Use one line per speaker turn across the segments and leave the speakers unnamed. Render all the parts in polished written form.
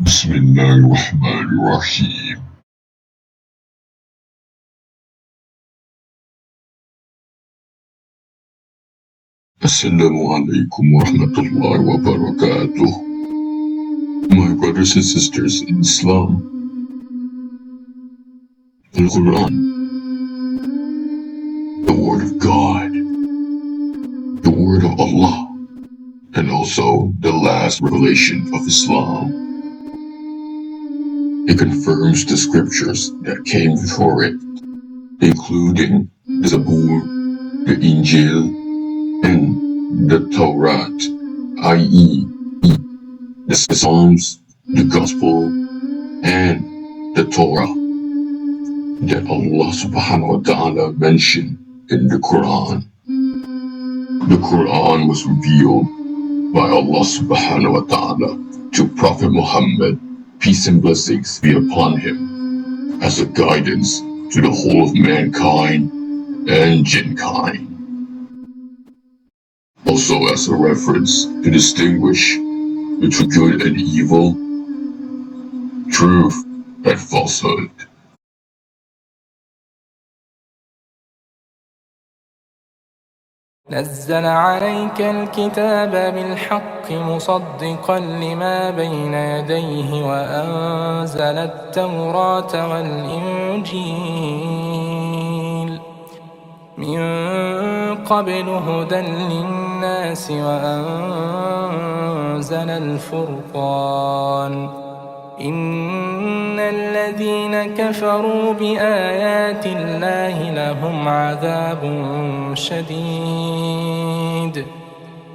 بسم الله الرحمن الرحيم. Assalamu alaikum wa rahmatullahi wa barakatuh. My brothers and sisters in Islam, the Quran, the Word of God, the Word of Allah, and also the last revelation of Islam. It confirms the scriptures that came before it, including the Zabur, the Injil, and the Torah, i.e., the Psalms, the Gospel, and the Torah that Allah subhanahu wa ta'ala mentioned in the Quran. The Quran was revealed by Allah subhanahu wa ta'ala to Prophet Muhammad, peace and blessings be upon him, as a guidance to the whole of mankind and jinkind. Also as a reference to distinguish between good and evil, truth and falsehood.
نزل عليك الكتاب بالحق مصدقا لما بين يديه وأنزل التوراة والإنجيل من قبل هدى للناس وأنزل الفرقان إن الذين كفروا بآيات الله لهم عذاب شديد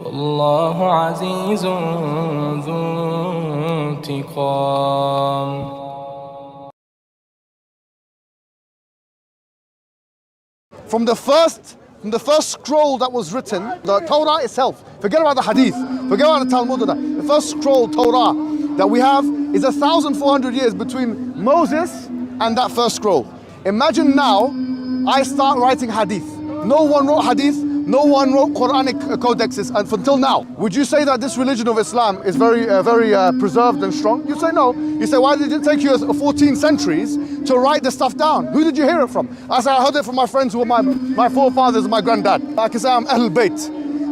والله عزيز ذو انتقام.
From the first scroll that was written, the Torah itself, forget about the Hadith, forget about the Talmud, the first scroll, Torah, that we have is 1,400 years between Moses and that first scroll. Imagine now, I start writing Hadith. No one wrote Hadith, no one wrote Quranic codexes until now. Would you say that this religion of Islam is very preserved and strong? You say no. You say, why did it take you 14 centuries to write the stuff down? Who did you hear it from? I say, I heard it from my friends who were my forefathers and my granddad. I can say I'm Ahlul Bayt.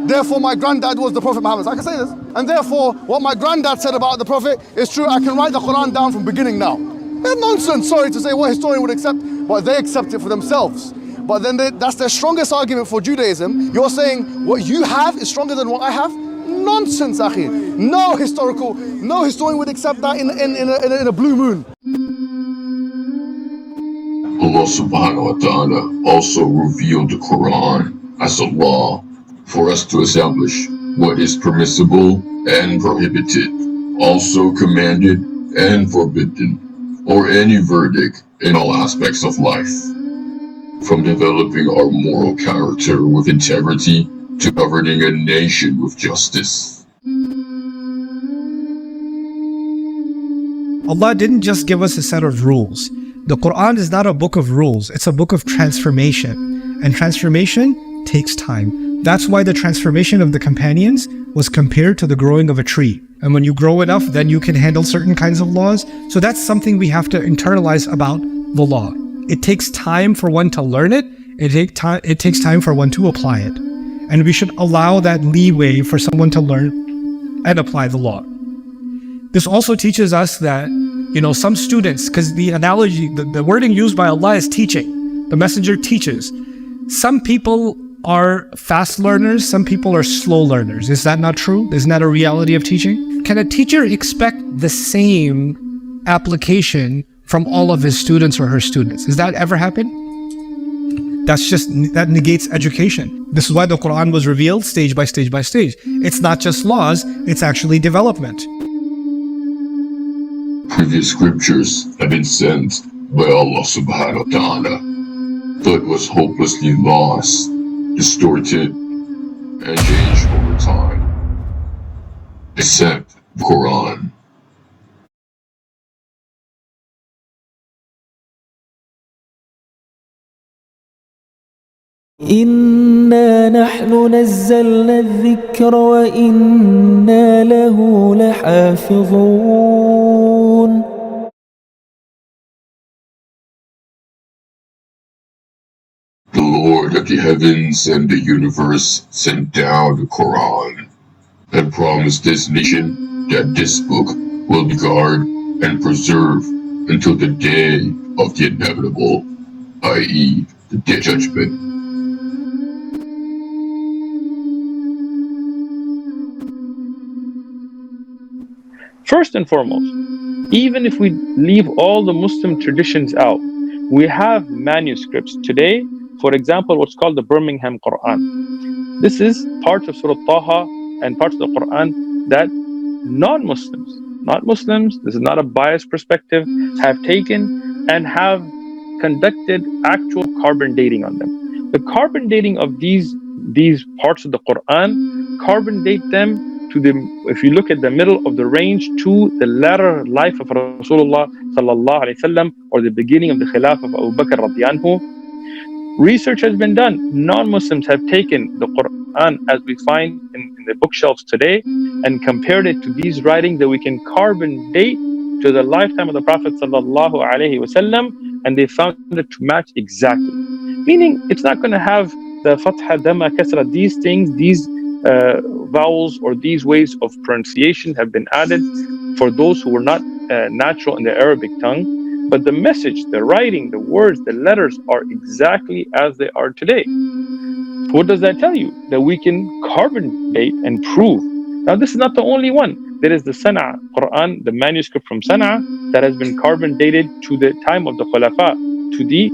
Therefore, my granddad was the Prophet Muhammad. I can say this. And therefore, what my granddad said about the Prophet is true. I can write the Quran down from beginning now. They're nonsense, sorry to say, what historian would accept, but they accept it for themselves. But then that's their strongest argument for Judaism. You're saying what you have is stronger than what I have? Nonsense, akhi. No historian would accept that in a blue moon.
Allah subhanahu wa ta'ala also revealed the Quran as a law for us to establish what is permissible and prohibited, also commanded and forbidden, or any verdict in all aspects of life. From developing our moral character with integrity to governing a nation with justice.
Allah didn't just give us a set of rules. The Quran is not a book of rules, it's a book of transformation. And transformation takes time. That's why the transformation of the companions was compared to the growing of a tree. And when you grow enough, then you can handle certain kinds of laws. So that's something we have to internalize about the law. It takes time for one to learn it. It takes time for one to apply it. And we should allow that leeway for someone to learn and apply the law. This also teaches us that, some students, because the analogy, the wording used by Allah is teaching. The messenger teaches. Some people are fast learners, some people are slow learners. Is that not true? Isn't that a reality of teaching? Can a teacher expect the same application from all of his students or her students? Does that ever happen? That negates education. This is why the Quran was revealed stage by stage by stage. It's not just laws, it's actually development.
Previous scriptures have been sent by Allah subhanahu wa ta'ala, but was hopelessly lost, distorted, and changed over time, except the Quran.
إنا نحن نزلنا الذكر وإنا له لحافظون.
The Lord of the heavens and the universe sent down the Quran and promised this nation that this book will be guarded and preserved until the day of the inevitable, i.e., the Day of Judgment.
First and foremost, even if we leave all the Muslim traditions out, we have manuscripts today, for example, what's called the Birmingham Quran. This is parts of Surah Taha and parts of the Quran that not Muslims, this is not a biased perspective, have taken and have conducted actual carbon dating on them. The carbon dating of these parts of the Quran, carbon date them to if you look at the middle of the range, to the latter life of Rasulullah sallallahu alaihi wasallam, or the beginning of the Khilafah of Abu Bakr radiyallahu anhu. Research has been done. Non-Muslims have taken the Quran as we find in the bookshelves today and compared it to these writings that we can carbon date to the lifetime of the Prophet sallallahu alaihi wasallam, and they found it to match exactly. Meaning, it's not going to have the fatha, dhamma, kasra, these things, these vowels or these ways of pronunciation have been added for those who were not natural in the Arabic tongue. But the message, the writing, the words, the letters are exactly as they are today. So what does that tell you? That we can carbon date and prove. Now, this is not the only one. There is the Sana'a Quran, the manuscript from Sana'a, that has been carbon dated to the time of the Khulafa, to the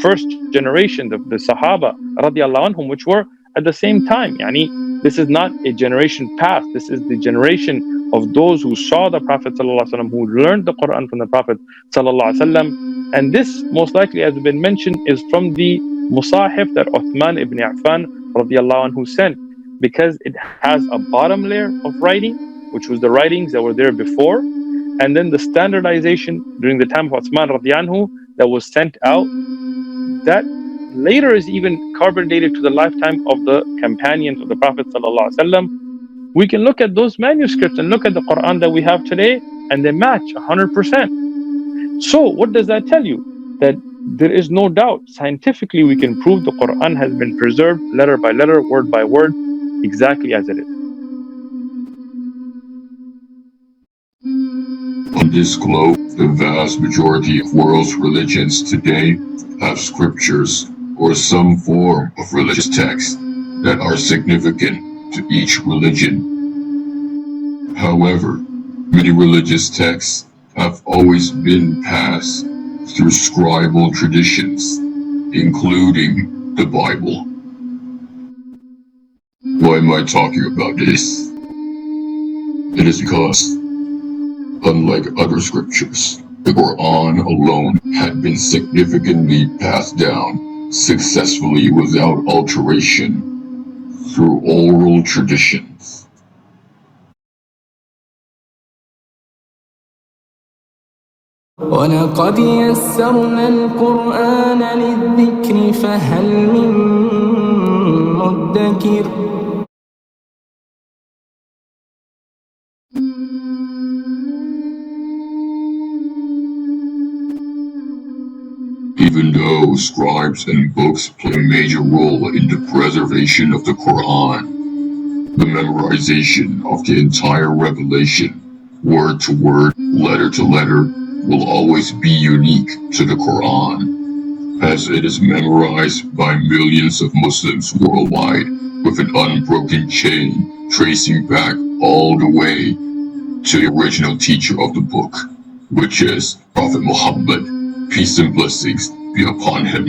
first generation, the Sahaba radiallahu anhum, which were at the same time. Yani, this is not a generation past. This is the generation of those who saw the Prophet ﷺ, who learned the Quran from the Prophet ﷺ. And this, most likely, as has been mentioned, is from the Musahif that Uthman Ibn Farooq anhu sent, because it has a bottom layer of writing, which was the writings that were there before, and then the standardization during the time of Uthman anhu that was sent out, that later is even carbon dated to the lifetime of the companions of the Prophet ﷺ. We can look at those manuscripts and look at the Quran that we have today, and they match 100%. So what does that tell you? That there is no doubt, scientifically we can prove the Quran has been preserved letter by letter, word by word, exactly as it is.
On this globe, the vast majority of world's religions today have scriptures or some form of religious text that are significant to each religion. However, many religious texts have always been passed through scribal traditions, including the Bible. Why am I talking about this? It is because, unlike other scriptures, the Quran alone had been significantly passed down successfully without alteration through oral traditions.
وَلَقَدْ يَسَّرْنَا الْقُرْآنَ لِلذِّكْرِ فَهَلْ مِن مُّدَّكِرٍ.
Even though scribes and books play a major role in the preservation of the Quran, the memorization of the entire revelation, word to word, letter to letter, will always be unique to the Quran, as it is memorized by millions of Muslims worldwide with an unbroken chain tracing back all the way to the original teacher of the book, which is Prophet Muhammad, peace and blessings be upon him.